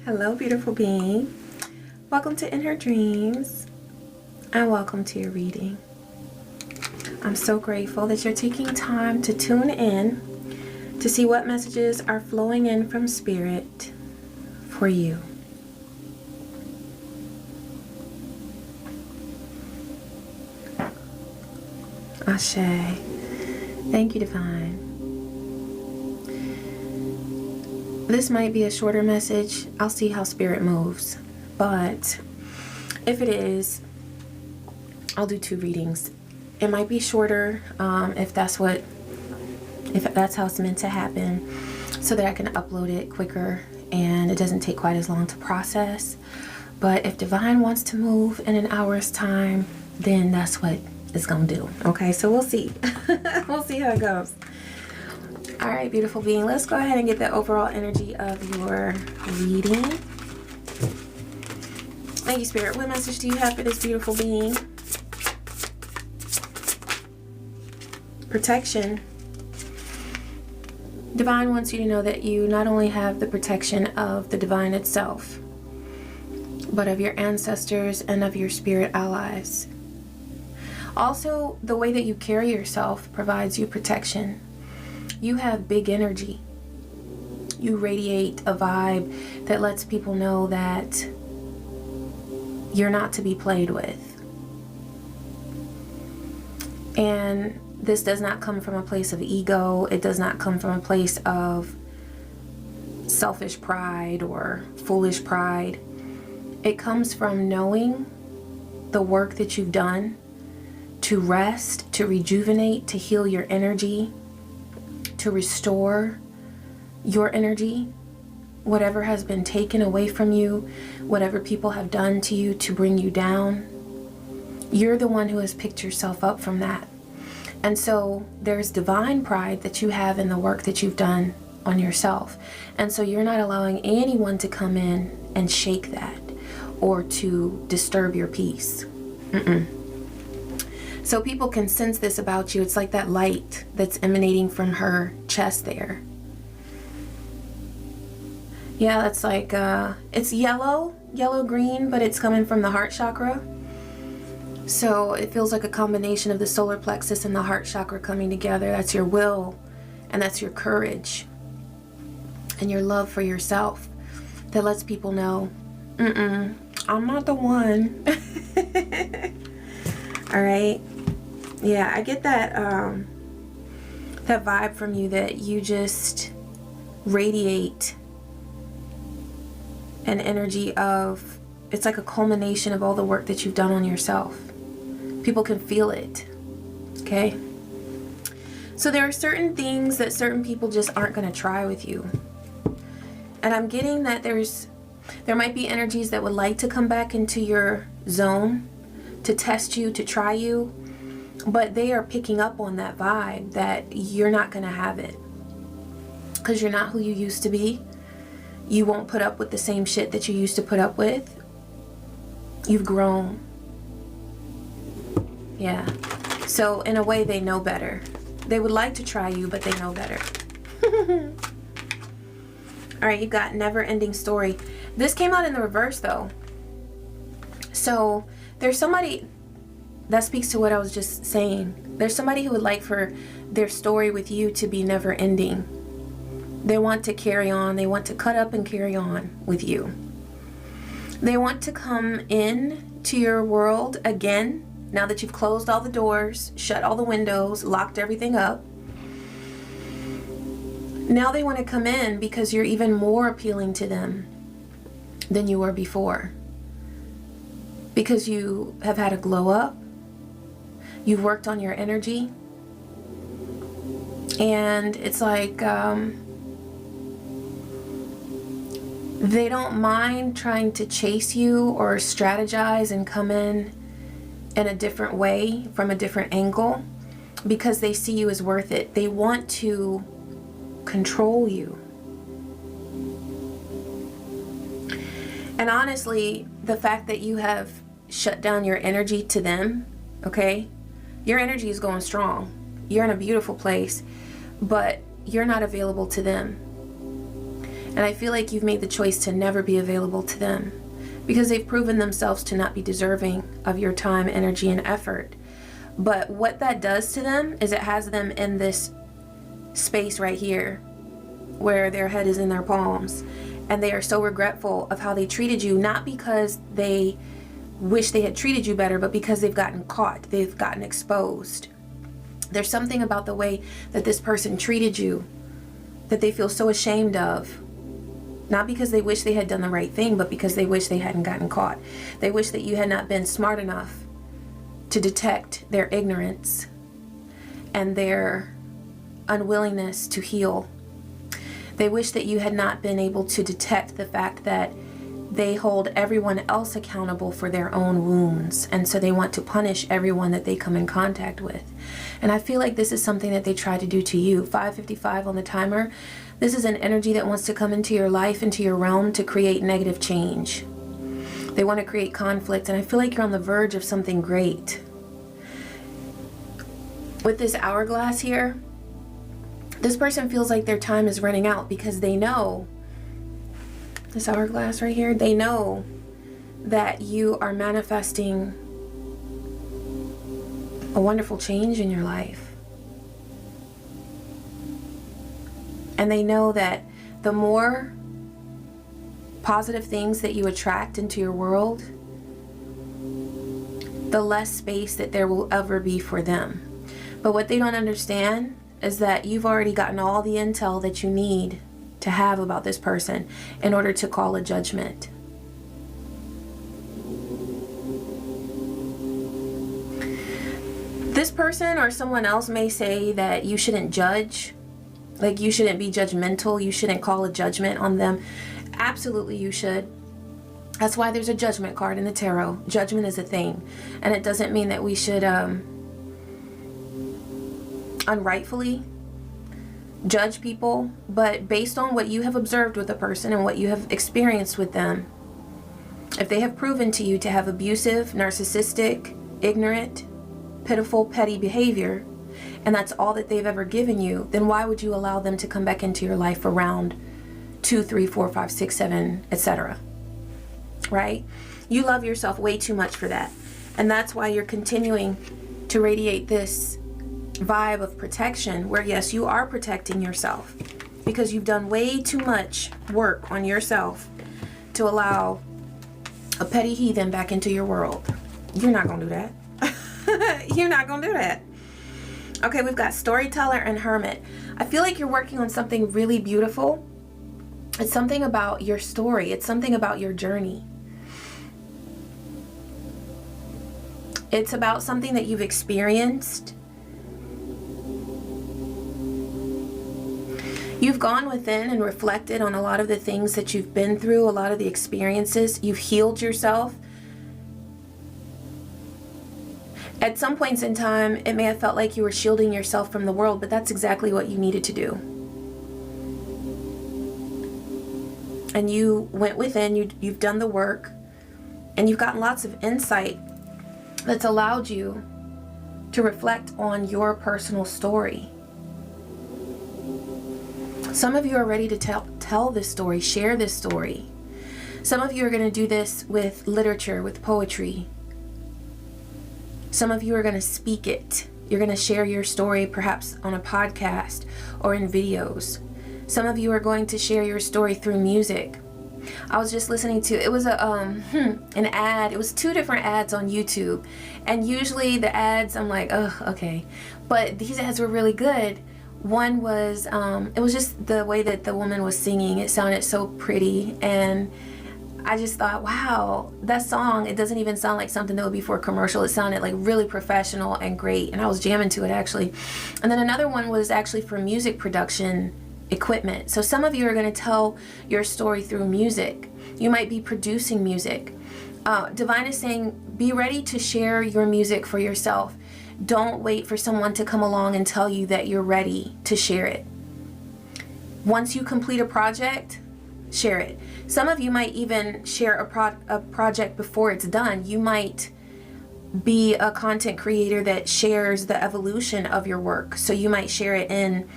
Hello, beautiful being. Welcome to In Her Dreams, and welcome to your reading. I'm so grateful that you're taking time to tune in to see what messages are flowing in from Spirit for you. Ashe. Thank you, Divine. This might be a shorter message. I'll see how Spirit moves. But if it is, I'll do 2 readings. It might be shorter if that's how it's meant to happen, so that I can upload it quicker and it doesn't take quite as long to process. But if Divine wants to move in an hour's time, then that's what it's gonna do. Okay, so we'll see. We'll see how it goes. All right, beautiful being, let's go ahead and get the overall energy of your reading. Thank you, Spirit. What message do you have for this beautiful being? Protection. Divine wants you to know that you not only have the protection of the Divine itself, but of your ancestors and of your spirit allies. Also, the way that you carry yourself provides you protection. You have big energy. You radiate a vibe that lets people know that you're not to be played with. And this does not come from a place of ego. It does not come from a place of selfish pride or foolish pride. It comes from knowing the work that you've done to rest, to rejuvenate, to heal your energy, to restore your energy, whatever has been taken away from you, whatever people have done to you to bring you down. You're the one who has picked yourself up from that. And so there's divine pride that you have in the work that you've done on yourself. And so you're not allowing anyone to come in and shake that or to disturb your peace. So people can sense this about you. It's like that light that's emanating from her chest there. Yeah, that's like, it's yellow-green, but it's coming from the heart chakra. So it feels like a combination of the solar plexus and the heart chakra coming together. That's your will, and that's your courage, and your love for yourself that lets people know, I'm not the one. All right. Yeah, I get that that vibe from you, that you just radiate an energy of, it's like a culmination of all the work that you've done on yourself. People can feel it. Okay? So there are certain things that certain people just aren't going to try with you. And I'm getting that there might be energies that would like to come back into your zone to test you, to try you, but they are picking up on that vibe that you're not going to have it because you're not who you used to be. You won't put up with the same shit that you used to put up with. You've grown. Yeah. So in a way, they know better. They would like to try you, but they know better. All right, you got never ending story. This came out in the reverse though. So there's somebody that speaks to what I was just saying. There's somebody who would like for their story with you to be never ending. They want to carry on. They want to cut up and carry on with you. They want to come in to your world again, now that you've closed all the doors, shut all the windows, locked everything up. Now they want to come in because you're even more appealing to them than you were before. Because you have had a glow up. You've worked on your energy. And it's like they don't mind trying to chase you or strategize and come in a different way, from a different angle, because they see you as worth it. They want to control you. And honestly, the fact that you have shut down your energy to them, okay? Your energy is going strong. You're in a beautiful place, but you're not available to them. And I feel like you've made the choice to never be available to them because they've proven themselves to not be deserving of your time, energy, and effort. But what that does to them is it has them in this space right here where their head is in their palms. And they are so regretful of how they treated you, not because they wish they had treated you better, but because they've gotten caught, they've gotten exposed. There's something about the way that this person treated you that they feel so ashamed of. Not because they wish they had done the right thing, but because they wish they hadn't gotten caught. They wish that you had not been smart enough to detect their ignorance and their unwillingness to heal. They wish that you had not been able to detect the fact that they hold everyone else accountable for their own wounds, and so they want to punish everyone that they come in contact with. And I feel like this is something that they try to do to you. 5:55 on the timer. This is an energy that wants to come into your life, into your realm, to create negative change. They want to create conflict, and I feel like you're on the verge of something great. With this hourglass here, this person feels like their time is running out because they know, this hourglass right here, they know that you are manifesting a wonderful change in your life. And they know that the more positive things that you attract into your world, the less space that there will ever be for them. But what they don't understand is that you've already gotten all the intel that you need to have about this person in order to call a judgment. This person or someone else may say that you shouldn't judge, like you shouldn't be judgmental, you shouldn't call a judgment on them. Absolutely you should. That's why there's a judgment card in the tarot. Judgment is a thing, and it doesn't mean that we should unrightfully judge people, but based on what you have observed with a person and what you have experienced with them, if they have proven to you to have abusive, narcissistic, ignorant, pitiful, petty behavior, and that's all that they've ever given you, then why would you allow them to come back into your life for round 2, 3, 4, 5, 6, 7, etc.? Right? You love yourself way too much for that. And that's why you're continuing to radiate this vibe of protection, where yes, you are protecting yourself because you've done way too much work on yourself to allow a petty heathen back into your world. You're not gonna do that. You're not gonna do that. Okay, we've got storyteller and hermit. I feel like you're working on something really beautiful. It's something about your story. It's something about your journey. It's about something that you've experienced. You've gone within and reflected on a lot of the things that you've been through, a lot of the experiences. You've healed yourself. At some points in time, it may have felt like you were shielding yourself from the world, but that's exactly what you needed to do. And you went within, you've done the work, and you've gotten lots of insight that's allowed you to reflect on your personal story. Some of you are ready to tell this story, share this story. Some of you are going to do this with literature, with poetry. Some of you are going to speak it. You're going to share your story perhaps on a podcast or in videos. Some of you are going to share your story through music. I was just listening to, it was an ad. It was 2 different ads on YouTube. And usually the ads, I'm like, oh, okay. But these ads were really good. One was, it was just the way that the woman was singing. It sounded so pretty. And I just thought, wow, that song, it doesn't even sound like something that would be for a commercial. It sounded like really professional and great. And I was jamming to it actually. And then another one was actually for music production equipment. So some of you are going to tell your story through music. You might be producing music. Divine is saying, be ready to share your music for yourself. Don't wait for someone to come along and tell you that you're ready to share it. Once you complete a project, share it. Some of you might even share a project before it's done. You might be a content creator that shares the evolution of your work. So you might share it in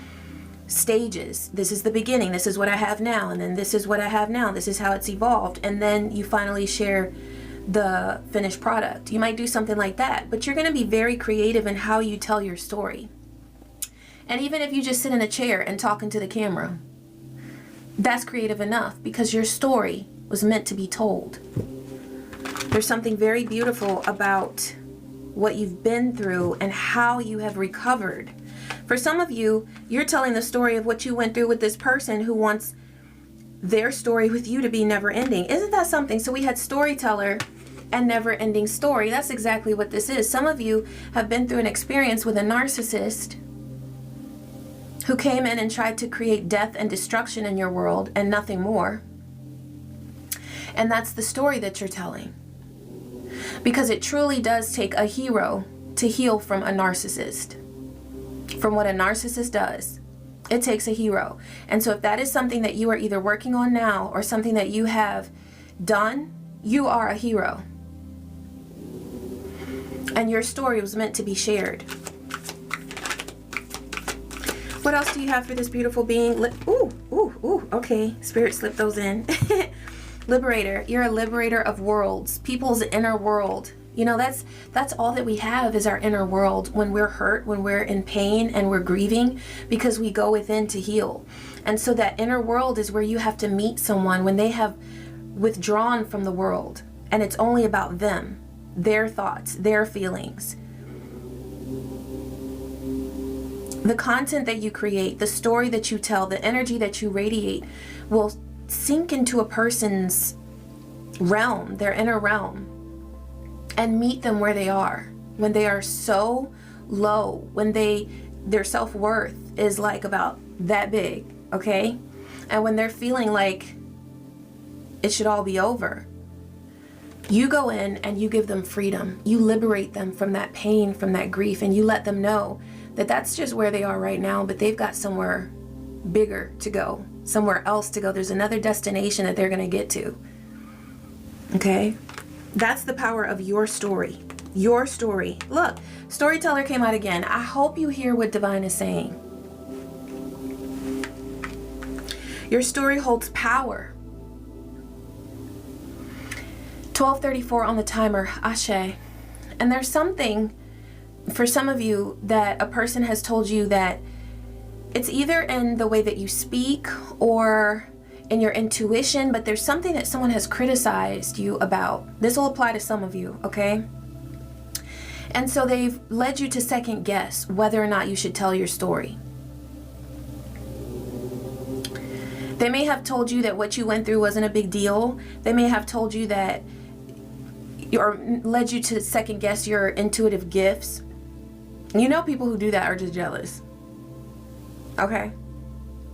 stages. This is the beginning. This is what I have now. And then this is what I have now. This is how it's evolved. And then you finally share the finished product. You might do something like that, but you're going to be very creative in how you tell your story. And even if you just sit in a chair and talk into the camera, that's creative enough, because your story was meant to be told. There's something very beautiful about what you've been through and how you have recovered. For some of you, you're telling the story of what you went through with this person who wants their story with you to be never ending. Isn't that something? So we had storyteller and never ending story. That's exactly what this is. Some of you have been through an experience with a narcissist who came in and tried to create death and destruction in your world and nothing more. And that's the story that you're telling. Because it truly does take a hero to heal from a narcissist. From what a narcissist does, it takes a hero. And so if that is something that you are either working on now or something that you have done, you are a hero. And your story was meant to be shared. What else do you have for this beautiful being? Okay. Spirit slipped those in. Liberator. You're a liberator of worlds. People's inner world. You know, that's all that we have is our inner world when we're hurt, when we're in pain and we're grieving, because we go within to heal. And so that inner world is where you have to meet someone when they have withdrawn from the world and it's only about them, their thoughts, their feelings. The content that you create, the story that you tell, the energy that you radiate will sink into a person's realm, their inner realm, and meet them where they are. When they are so low, when their self-worth is like about that big, okay? And when they're feeling like it should all be over, you go in and you give them freedom. You liberate them from that pain, from that grief, and you let them know that that's just where they are right now, but they've got somewhere bigger to go, somewhere else to go. There's another destination that they're going to get to. Okay? That's the power of your story. Your story. Look, storyteller came out again. I hope you hear what Divine is saying. Your story holds power. 12:34 on the timer. Ashe. And there's something for some of you that a person has told you that it's either in the way that you speak or in your intuition, but there's something that someone has criticized you about. This will apply to some of you, okay? And so they've led you to second guess whether or not you should tell your story. They may have told you that what you went through wasn't a big deal. They may have told you that, or led you to second guess your intuitive gifts. You know, people who do that are just jealous. Okay?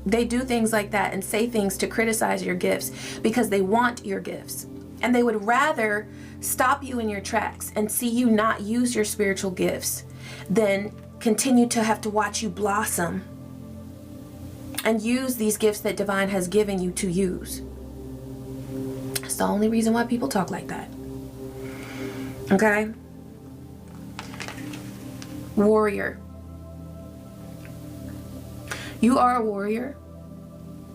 They do things like that and say things to criticize your gifts because they want your gifts. And they would rather stop you in your tracks and see you not use your spiritual gifts than continue to have to watch you blossom and use these gifts that Divine has given you to use. That's the only reason why people talk like that. Okay? Warrior. You are a warrior.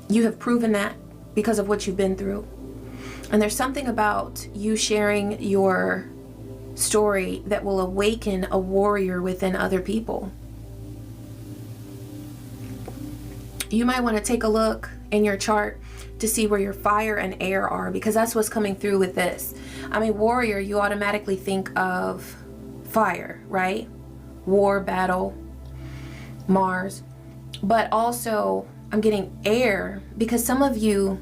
You have proven that because of what you've been through. And there's something about you sharing your story that will awaken a warrior within other people. You might want to take a look in your chart to see where your fire and air are, because that's what's coming through with this. I mean, warrior, you automatically think of fire, right? War, battle, Mars. But also, I'm getting air, because some of you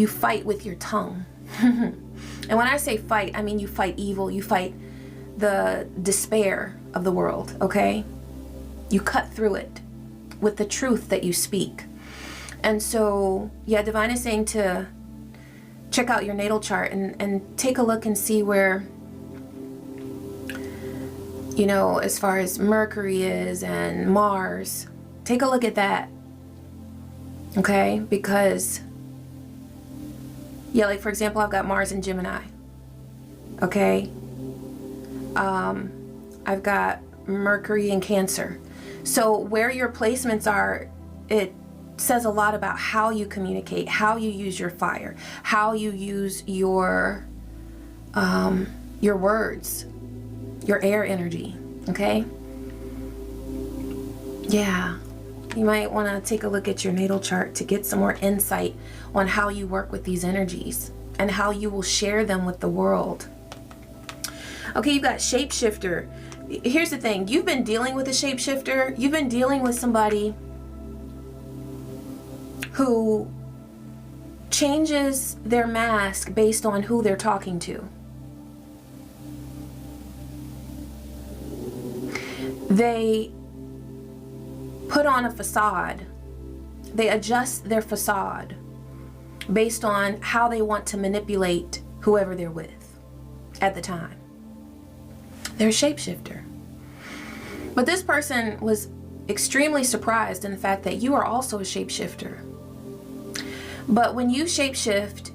fight with your tongue. And when I say fight, I mean you fight evil. You fight the despair of the world, okay? You cut through it with the truth that you speak. And so, yeah, Divine is saying to check out your natal chart and take a look and see where, you know, as far as Mercury is and Mars. Take a look at that, okay? Because, yeah, like for example, I've got Mars in Gemini, okay? I've got Mercury in Cancer. So where your placements are it says a lot about how you communicate, how you use your fire, how you use your words, your air energy, okay? Yeah, you might want to take a look at your natal chart to get some more insight on how you work with these energies and how you will share them with the world. Okay, you've got shapeshifter. Here's the thing, you've been dealing with a shapeshifter. You've been dealing with somebody who changes their mask based on who they're talking to. They put on a facade. They adjust their facade based on how they want to manipulate whoever they're with at the time. They're a shapeshifter. But this person was extremely surprised in the fact that you are also a shapeshifter. But when you shapeshift,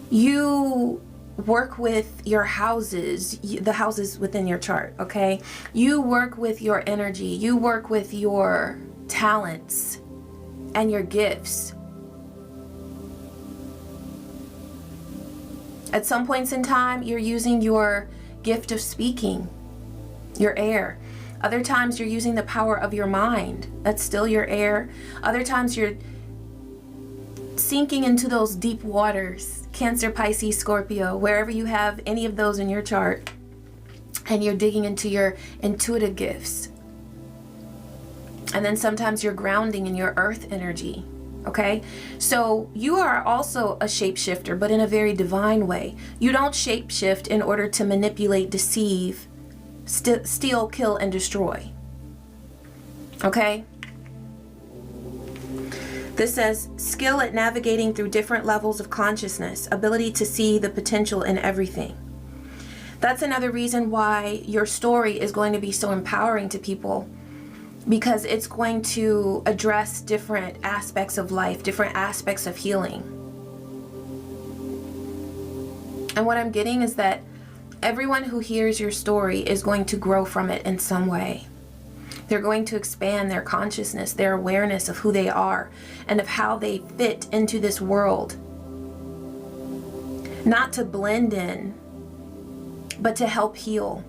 you work with your houses, the houses within your chart, okay? You work with your energy, you work with your talents and your gifts. At some points in time, you're using your gift of speaking, your air. Other times you're using the power of your mind. That's still your air. Other times you're sinking into those deep waters, Cancer, Pisces, Scorpio, wherever you have any of those in your chart, and you're digging into your intuitive gifts. And then sometimes you're grounding in your earth energy, okay? So you are also a shapeshifter, but in a very divine way. You don't shapeshift in order to manipulate, deceive, steal, kill, and destroy, okay? This says, skill at navigating through different levels of consciousness, ability to see the potential in everything. That's another reason why your story is going to be so empowering to people, because it's going to address different aspects of life, different aspects of healing. And what I'm getting is that everyone who hears your story is going to grow from it in some way. They're going to expand their consciousness, their awareness of who they are and of how they fit into this world. Not to blend in, but to help heal.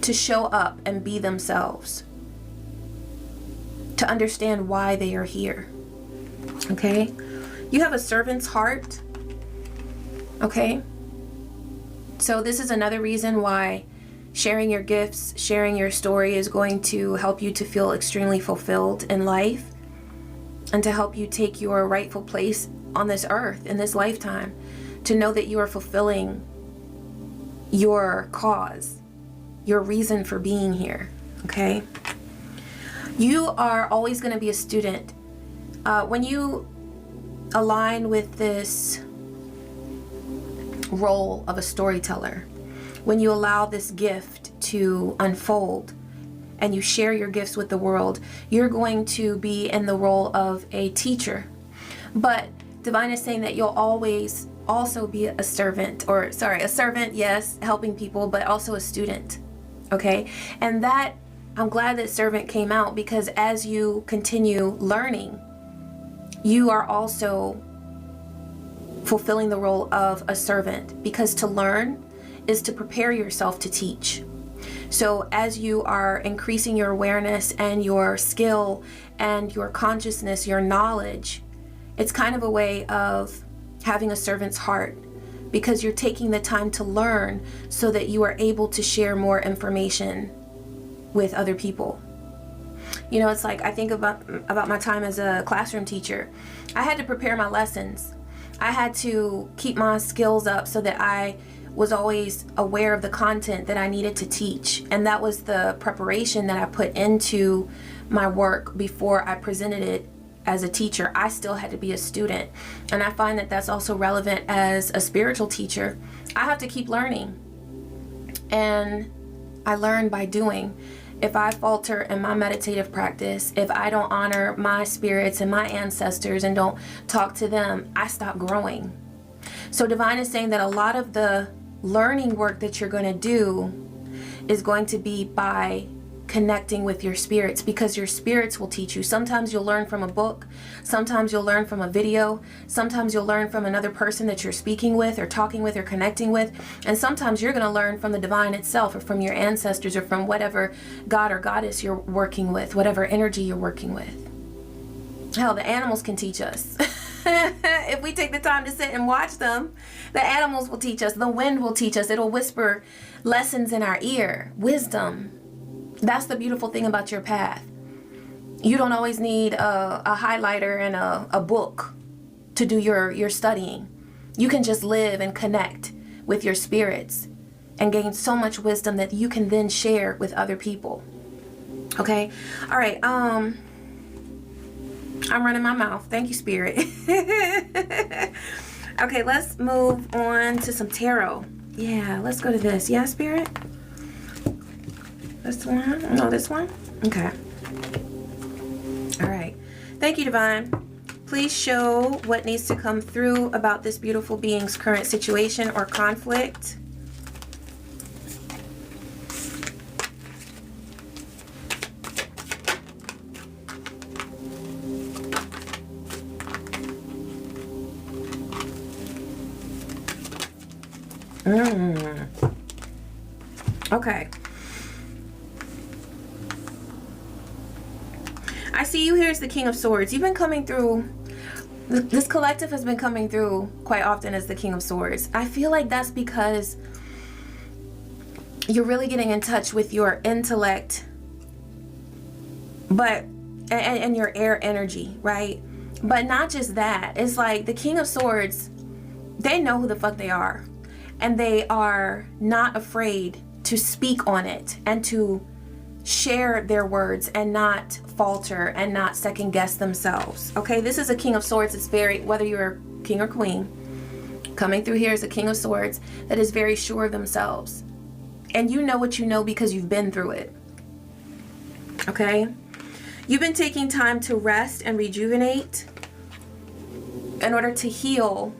To show up and be themselves. To understand why they are here. Okay? You have a servant's heart. Okay? So this is another reason why sharing your gifts, sharing your story is going to help you to feel extremely fulfilled in life and to help you take your rightful place on this earth in this lifetime, to know that you are fulfilling your cause, your reason for being here, okay? You are always going to be a student. When you align with this role of a storyteller, when you allow this gift to unfold and you share your gifts with the world, you're going to be in the role of a teacher. But Divine is saying that you'll always also be a servant, yes, helping people, but also a student, okay? And that, I'm glad that servant came out, because as you continue learning, you are also fulfilling the role of a servant, because to learn is to prepare yourself to teach. So as you are increasing your awareness and your skill and your consciousness, your knowledge, it's kind of a way of having a servant's heart, because you're taking the time to learn so that you are able to share more information with other people. You know, it's like, I think about my time as a classroom teacher. I had to prepare my lessons. I had to keep my skills up so that I was always aware of the content that I needed to teach. And that was the preparation that I put into my work before I presented it as a teacher. I still had to be a student. And I find that that's also relevant as a spiritual teacher. I have to keep learning. And I learn by doing. If I falter in my meditative practice, if I don't honor my spirits and my ancestors and don't talk to them, I stop growing. So Divine is saying that a lot of the learning work that you're going to do is going to be by connecting with your spirits, because your spirits will teach you. Sometimes you'll learn from a book. Sometimes you'll learn from a video. Sometimes you'll learn from another person that you're speaking with or talking with or connecting with. And sometimes you're going to learn from the divine itself, or from your ancestors, or from whatever god or goddess you're working with, whatever energy you're working with. Hell, the animals can teach us. If we take the time to sit and watch them, the animals will teach us. The wind will teach us. It'll whisper lessons in our ear. Wisdom. That's the beautiful thing about your path. You don't always need a highlighter and a book to do your studying. You can just live and connect with your spirits and gain so much wisdom that you can then share with other people. Okay? All right. I'm running my mouth. Thank you, Spirit. Okay, let's move on to some tarot. Yeah, let's go to this. Yeah, Spirit? This one? No, this one? Okay. All right. Thank you, Divine. Please show what needs to come through about this beautiful being's current situation or conflict. Okay. I see you here as the King of Swords. You've been coming through, this collective has been coming through quite often as the King of Swords. I feel like that's because you're really getting in touch with your intellect, but and your air energy, right? But not just that. It's like the King of Swords, they know who the fuck they are. And they are not afraid to speak on it and to share their words and not falter and not second guess themselves. Okay, this is a King of Swords. It's very, whether you're king or queen, coming through here is a King of Swords that is very sure of themselves. And you know what you know because you've been through it. Okay? You've been taking time to rest and rejuvenate in order to heal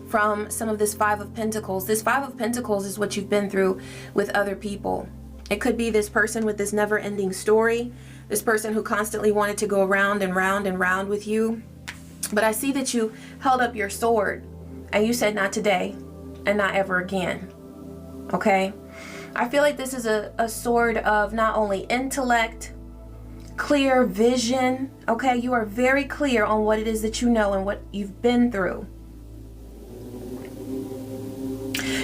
from some of this Five of Pentacles. This Five of Pentacles is what you've been through with other people. It could be this person with this never-ending story, this person who constantly wanted to go round and round and round with you. But I see that you held up your sword and you said, not today and not ever again. Okay? I feel like this is a sword of not only intellect, clear vision. Okay? You are very clear on what it is that you know and what you've been through.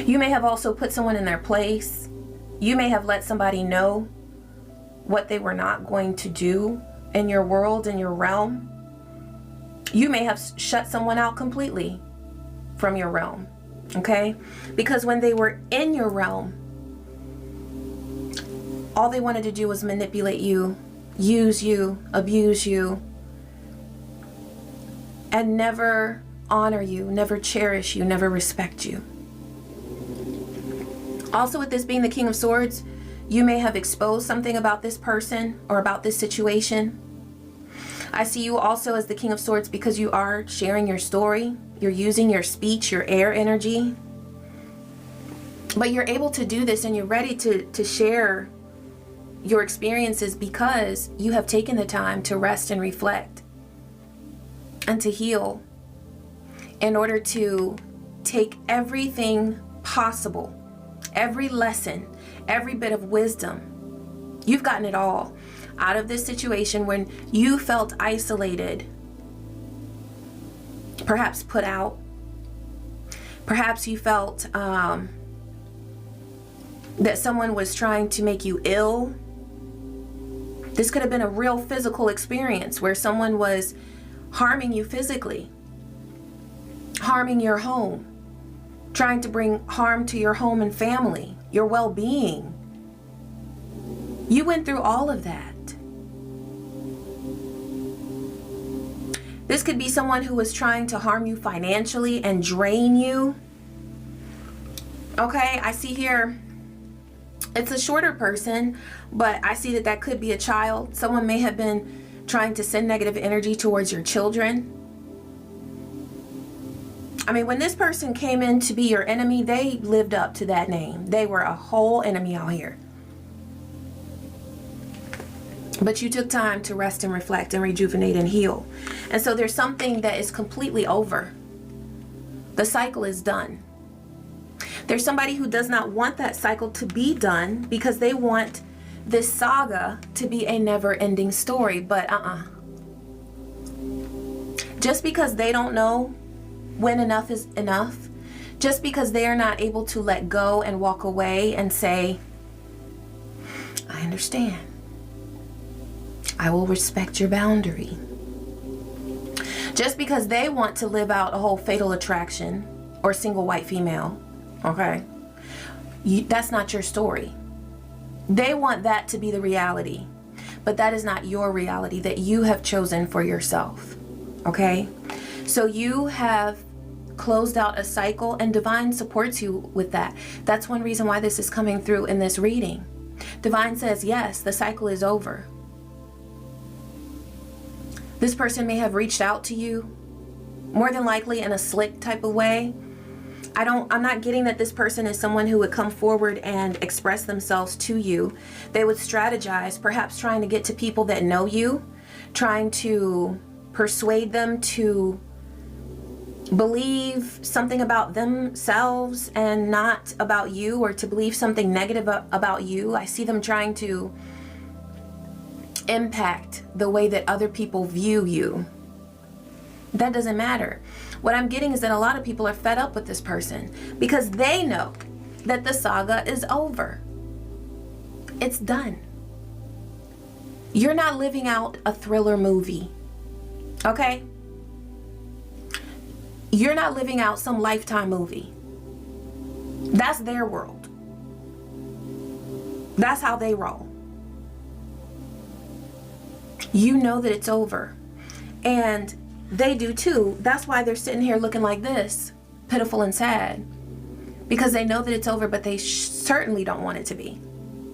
You may have also put someone in their place. You may have let somebody know what they were not going to do in your world, in your realm. You may have shut someone out completely from your realm, okay? Because when they were in your realm, all they wanted to do was manipulate you, use you, abuse you, and never honor you, never cherish you, never respect you. Also, with this being the King of Swords, you may have exposed something about this person or about this situation. I see you also as the King of Swords because you are sharing your story. You're using your speech, your air energy. But you're able to do this and you're ready to share your experiences because you have taken the time to rest and reflect and to heal in order to take everything possible, every lesson, every bit of wisdom. You've gotten it all out of this situation when you felt isolated, perhaps put out. Perhaps you felt that someone was trying to make you ill. This could have been a real physical experience where someone was harming you physically, harming your home, trying to bring harm to your home and family, your well-being. You went through all of that. This could be someone who was trying to harm you financially and drain you. Okay, I see here, it's a shorter person, but I see that that could be a child. Someone may have been trying to send negative energy towards your children. I mean, when this person came in to be your enemy, they lived up to that name. They were a whole enemy out here. But you took time to rest and reflect and rejuvenate and heal. And so there's something that is completely over. The cycle is done. There's somebody who does not want that cycle to be done because they want this saga to be a never-ending story. But just because they don't know when enough is enough, just because they are not able to let go and walk away and say, I understand. I will respect your boundary. Just because they want to live out a whole fatal attraction or single white female, okay, that's not your story. They want that to be the reality, but that is not your reality that you have chosen for yourself, okay? So you have closed out a cycle, and Divine supports you with that. That's one reason why this is coming through in this reading. Divine says, yes, the cycle is over. This person may have reached out to you, more than likely in a slick type of way. I'm not getting that this person is someone who would come forward and express themselves to you. They would strategize, perhaps trying to get to people that know you, trying to persuade them to believe something about themselves and not about you, or to believe something negative about you. I see them trying to impact the way that other people view you. That doesn't matter. What I'm getting is that a lot of people are fed up with this person because they know that the saga is over. It's done. You're not living out a thriller movie, okay? You're not living out some Lifetime movie. That's their world. That's how they roll. You know that it's over. And they do too. That's why they're sitting here looking like this, pitiful and sad. Because they know that it's over, but they certainly don't want it to be.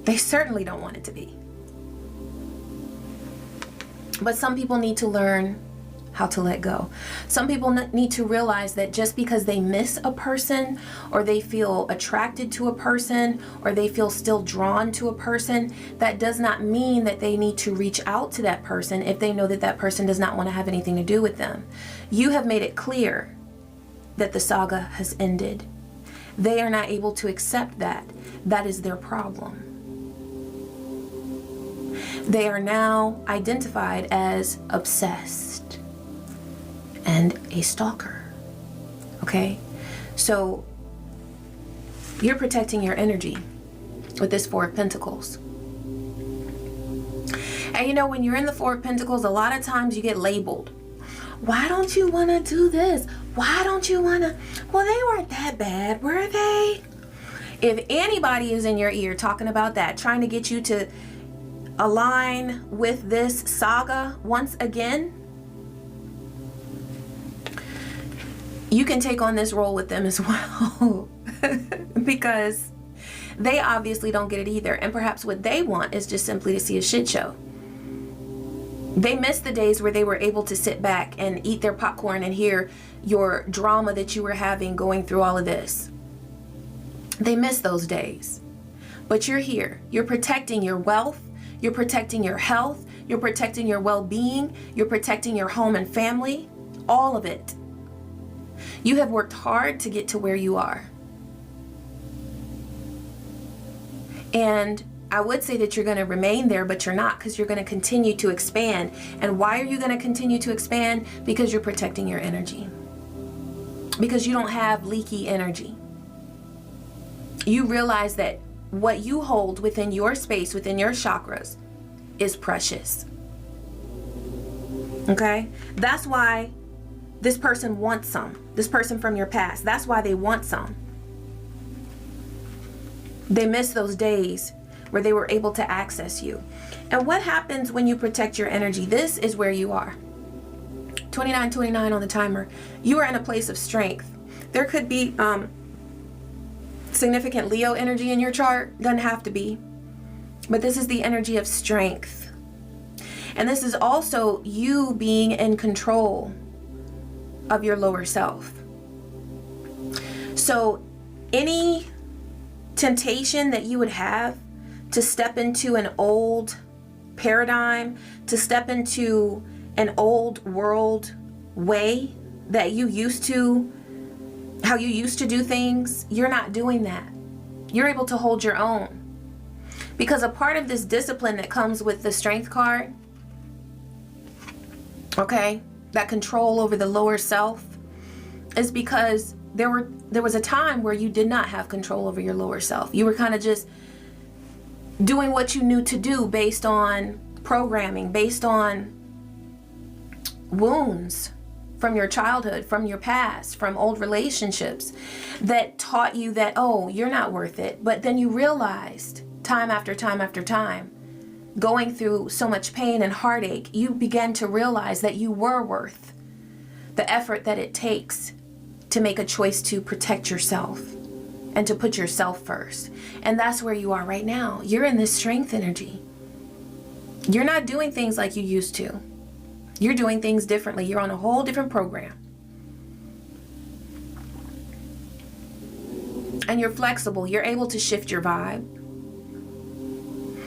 They certainly don't want it to be. But some people need to learn how to let go. Some people need to realize that just because they miss a person, or they feel attracted to a person, or they feel still drawn to a person, that does not mean that they need to reach out to that person if they know that that person does not want to have anything to do with them. You have made it clear that the saga has ended. They are not able to accept that. That is their problem. They are now identified as obsessed and a stalker. Okay? So you're protecting your energy with this Four of Pentacles. And you know, when you're in the Four of Pentacles, a lot of times you get labeled. Why don't you want to do this? Why don't you want to? Well, they weren't that bad, were they? If anybody is in your ear talking about that, trying to get you to align with this saga once again, you can take on this role with them as well. Because they obviously don't get it either. And perhaps what they want is just simply to see a shit show. They miss the days where they were able to sit back and eat their popcorn and hear your drama that you were having going through all of this. They miss those days. But you're here. You're protecting your wealth. You're protecting your health. You're protecting your well-being. You're protecting your home and family. All of it. You have worked hard to get to where you are. And I would say that you're going to remain there, but you're not, because you're going to continue to expand. And why are you going to continue to expand? Because you're protecting your energy. Because you don't have leaky energy. You realize that what you hold within your space, within your chakras, is precious. Okay? That's why this person wants some. This person from your past. That's why they want some. They miss those days where they were able to access you. And what happens when you protect your energy? This is where you are. 2929 on the timer. You are in a place of strength. There could be significant Leo energy in your chart. Doesn't have to be. But this is the energy of strength. And this is also you being in control of your lower self. So any temptation that you would have to step into an old paradigm, to step into an old world way that you used to, how you used to do things. You're not doing that. You're able to hold your own. Because a part of this discipline that comes with the Strength card, okay, that control over the lower self, is because there was a time where you did not have control over your lower self. You were kind of just doing what you knew to do based on programming, based on wounds from your childhood, from your past, from old relationships that taught you that, oh, you're not worth it. But then you realized time after time after time, going through so much pain and heartache, you began to realize that you were worth the effort that it takes to make a choice to protect yourself and to put yourself first. And that's where you are right now. You're in this strength energy. You're not doing things like you used to. You're doing things differently. You're on a whole different program. And you're flexible. You're able to shift your vibe.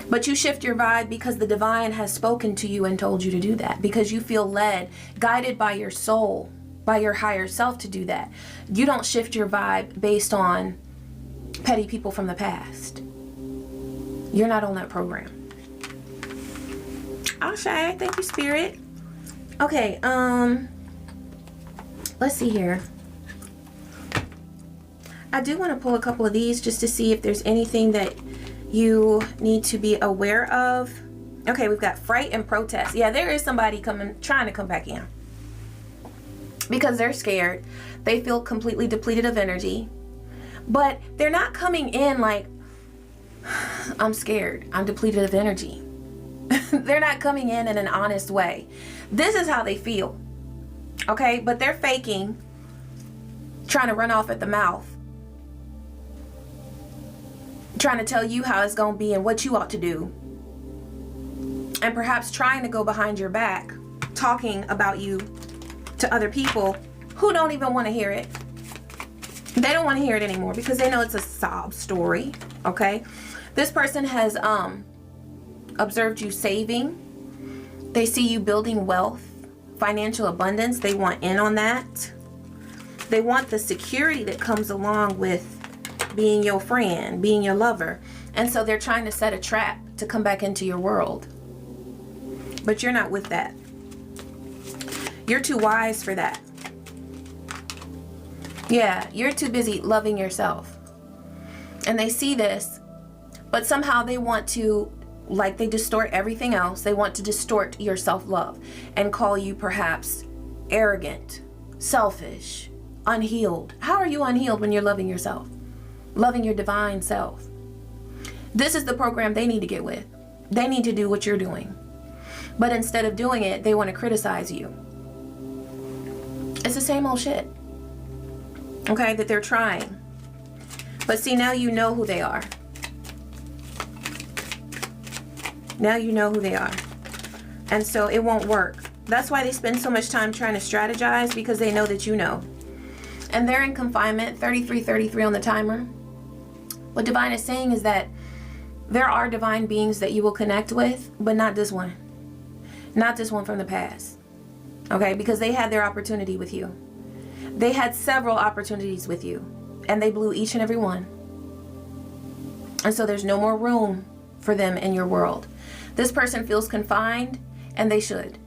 But you shift your vibe because the divine has spoken to you and told you to do that. Because you feel led, guided by your soul, by your higher self to do that. You don't shift your vibe based on petty people from the past. You're not on that program. Ashe, thank you, Spirit. Okay, let's see here. I do want to pull a couple of these just to see if there's anything that you need to be aware of. Okay, we've got fright and protest. Yeah, there is somebody trying to come back in because they're scared. They feel completely depleted of energy, but they're not coming in like, I'm scared, I'm depleted of energy. They're not coming in an honest way. This is how they feel, okay? But they're faking, trying to run off at the mouth, trying to tell you how it's going to be and what you ought to do, and perhaps trying to go behind your back, talking about you to other people who don't even want to hear it. They don't want to hear it anymore because they know it's a sob story, okay? This person has observed you saving. They see you building wealth, financial abundance. They want in on that. They want the security that comes along with being your friend, being your lover. And so they're trying to set a trap to come back into your world. But you're not with that. You're too wise for that. Yeah, you're too busy loving yourself. And they see this, but somehow they want to, like they distort everything else, they want to distort your self-love and call you perhaps arrogant, selfish, unhealed. How are you unhealed when you're loving yourself? Loving your divine self. This is the program they need to get with. They need to do what you're doing. But instead of doing it, they want to criticize you. It's the same old shit, okay, that they're trying. But see, now you know who they are. Now you know who they are. And so it won't work. That's why they spend so much time trying to strategize, because they know that you know. And they're in confinement, 3333 on the timer. What divine is saying is that there are divine beings that you will connect with, but not this one. Not this one from the past. Okay, because they had their opportunity with you. They had several opportunities with you, and they blew each and every one. And so there's no more room for them in your world. This person feels confined, and they should.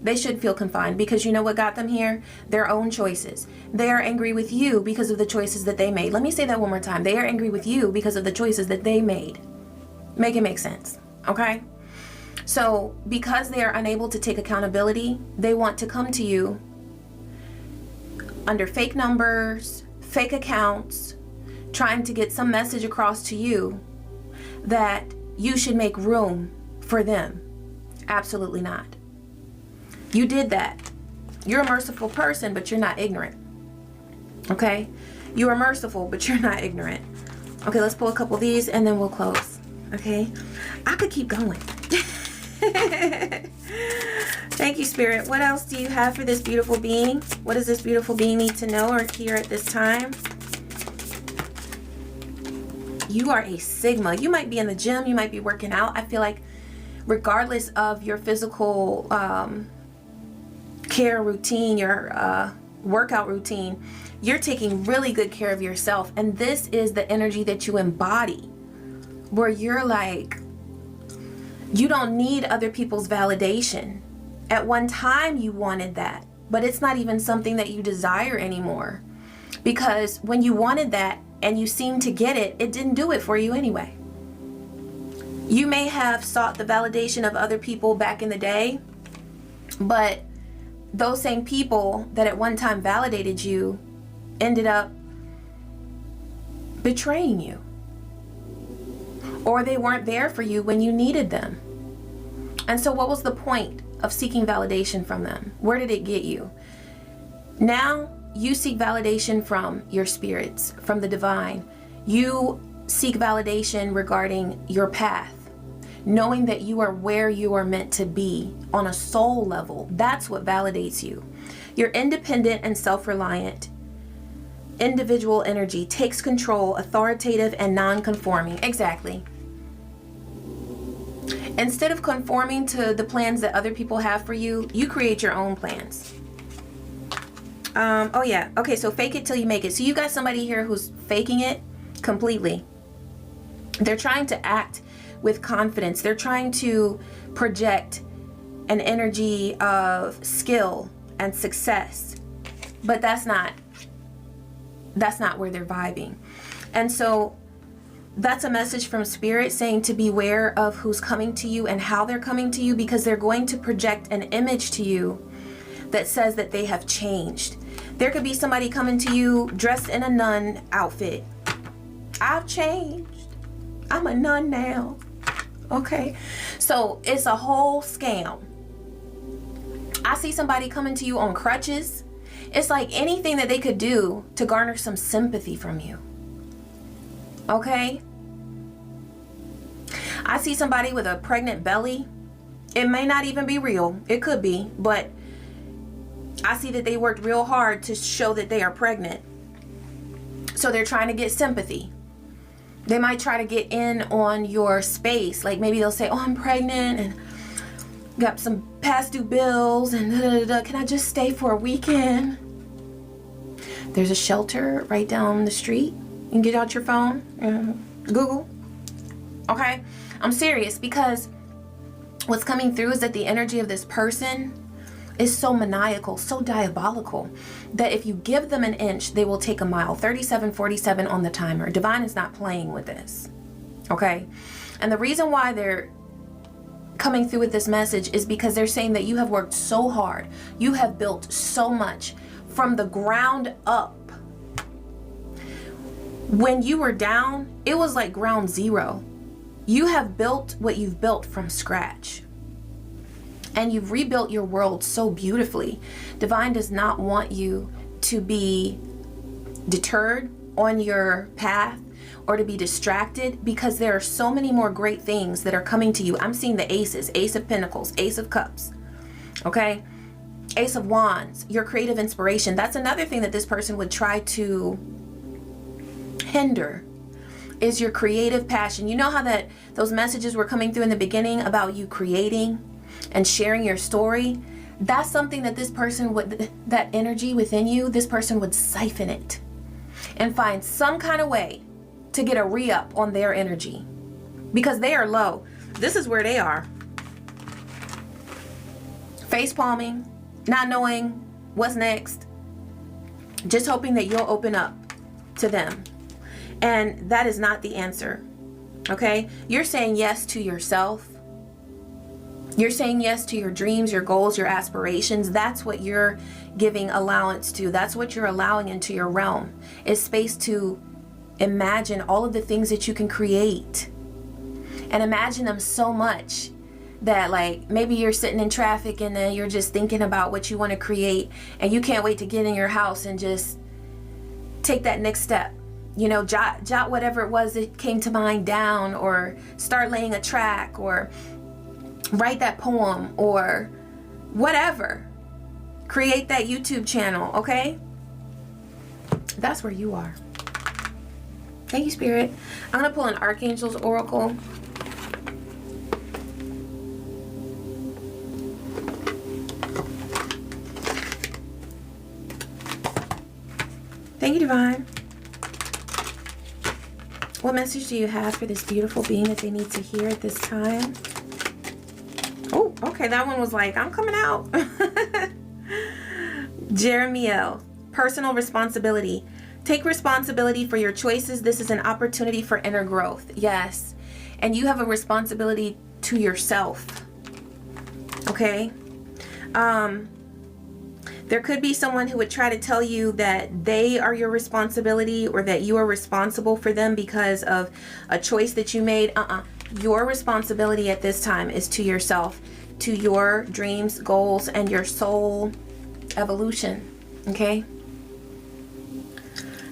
They should feel confined, because you know what got them here? Their own choices. They are angry with you because of the choices that they made. Let me say that one more time. They are angry with you because of the choices that they made. Make it make sense, okay? So because they are unable to take accountability, they want to come to you under fake numbers, fake accounts, trying to get some message across to you that you should make room for them. Absolutely not. You did that. You're a merciful person, but you're not ignorant. Okay? You are merciful, but you're not ignorant. Okay, let's pull a couple of these and then we'll close. Okay? I could keep going. Thank you, Spirit. What else do you have for this beautiful being? What does this beautiful being need to know or hear at this time? You are a Sigma. You might be in the gym. You might be working out. I feel like regardless of your physical care routine, your workout routine, you're taking really good care of yourself. And this is the energy that you embody, where you're like, you don't need other people's validation. At one time you wanted that, but it's not even something that you desire anymore. Because when you wanted that and you seemed to get it, it didn't do it for you anyway. You may have sought the validation of other people back in the day, but those same people that at one time validated you ended up betraying you. Or they weren't there for you when you needed them. And so what was the point of seeking validation from them? Where did it get you? Now you seek validation from your spirits, from the divine. You seek validation regarding your path, knowing that you are where you are meant to be on a soul level. That's what validates you. Your independent and self-reliant individual energy takes control, authoritative and non-conforming. Exactly. Instead of conforming to the plans that other people have for you, you create your own plans. Oh yeah. Okay, so fake it till you make it. So you got somebody here who's faking it completely. They're trying to act with confidence. They're trying to project an energy of skill and success. But that's not where they're vibing. And so that's a message from Spirit saying to beware of who's coming to you and how they're coming to you, because they're going to project an image to you that says that they have changed. There could be somebody coming to you dressed in a nun outfit. I've changed. I'm a nun now. Okay. So it's a whole scam. I see somebody coming to you on crutches. It's like anything that they could do to garner some sympathy from you. Okay? I see somebody with a pregnant belly. It may not even be real. It could be, but I see that they worked real hard to show that they are pregnant. So they're trying to get sympathy. They might try to get in on your space. Like maybe they'll say, oh, I'm pregnant and got some past due bills and can I just stay for a weekend? There's a shelter right down the street. You can get out your phone and Google. Okay? I'm serious, because what's coming through is that the energy of this person is so maniacal, so diabolical, that if you give them an inch, they will take a mile. 37:47 on the timer. Divine is not playing with this. Okay? And the reason why they're coming through with this message is because they're saying that you have worked so hard. You have built so much from the ground up. When you were down, it was like ground zero. You have built what you've built from scratch. And you've rebuilt your world so beautifully. Divine does not want you to be deterred on your path or to be distracted, because there are so many more great things that are coming to you. I'm seeing the aces, Ace of Pentacles, Ace of Cups, okay? Ace of Wands, your creative inspiration. That's another thing that this person would try to hinder, is your creative passion. You know how that those messages were coming through in the beginning about you creating and sharing your story? That's something that this person would, that energy within you, this person would siphon it and find some kind of way to get a re-up on their energy, because they are low. This is where they are. Face palming, not knowing what's next, just hoping that you'll open up to them. And that is not the answer. Okay? You're saying yes to yourself. You're saying yes to your dreams, your goals, your aspirations. That's what you're giving allowance to. That's what you're allowing into your realm, is space to imagine all of the things that you can create. And imagine them so much that, like, maybe you're sitting in traffic and then you're just thinking about what you want to create, and you can't wait to get in your house and just take that next step. You know, jot whatever it was that came to mind down, or start laying a track, or write that poem, or whatever. Create that YouTube channel, okay? That's where you are. Thank you, Spirit. I'm going to pull an Archangel's Oracle. Thank you, Divine. What message do you have for this beautiful being that they need to hear at this time? Oh, okay, that one was like, I'm coming out. Jeremiel, personal responsibility. Take responsibility for your choices. This is an opportunity for inner growth. Yes. And you have a responsibility to yourself. Okay? There could be someone who would try to tell you that they are your responsibility or that you are responsible for them because of a choice that you made. Your responsibility at this time is to yourself, to your dreams, goals, and your soul evolution. Okay?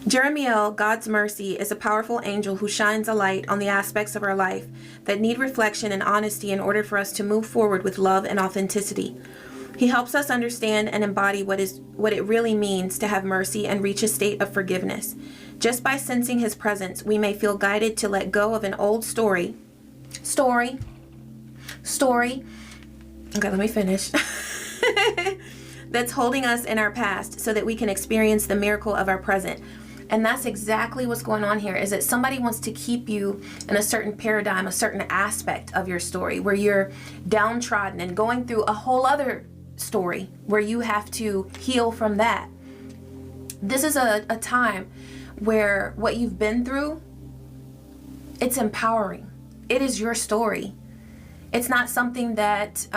Jeremiel, God's mercy, is a powerful angel who shines a light on the aspects of our life that need reflection and honesty in order for us to move forward with love and authenticity. He helps us understand and embody what it really means to have mercy and reach a state of forgiveness. Just by sensing his presence, we may feel guided to let go of an old story. Okay, let me finish. That's holding us in our past so that we can experience the miracle of our present. And that's exactly what's going on here, is that somebody wants to keep you in a certain paradigm, a certain aspect of your story where you're downtrodden and going through a whole other story where you have to heal from that. This is a time where what you've been through, it's empowering. It is your story. It's not something that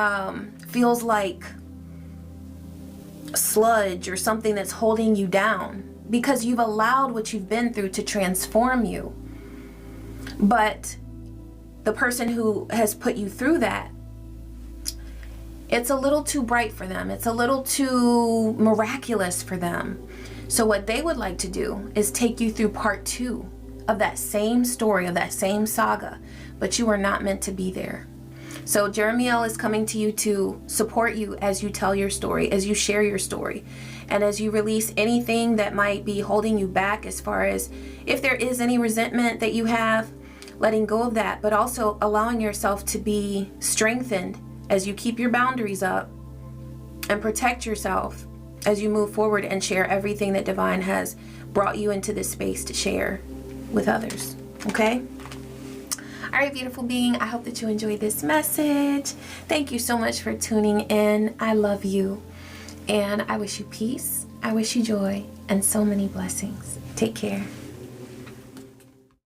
feels like sludge or something that's holding you down, because you've allowed what you've been through to transform you. But the person who has put you through that, it's a little too bright for them. It's a little too miraculous for them. So what they would like to do is take you through part 2 of that same story, of that same saga, but you are not meant to be there. So Jeremiel is coming to you to support you as you tell your story, as you share your story, and as you release anything that might be holding you back, as far as if there is any resentment that you have, letting go of that, but also allowing yourself to be strengthened as you keep your boundaries up and protect yourself as you move forward and share everything that Divine has brought you into this space to share with others. Okay? All right, beautiful being, I hope that you enjoyed this message. Thank you so much for tuning in. I love you. And I wish you peace. I wish you joy and so many blessings. Take care.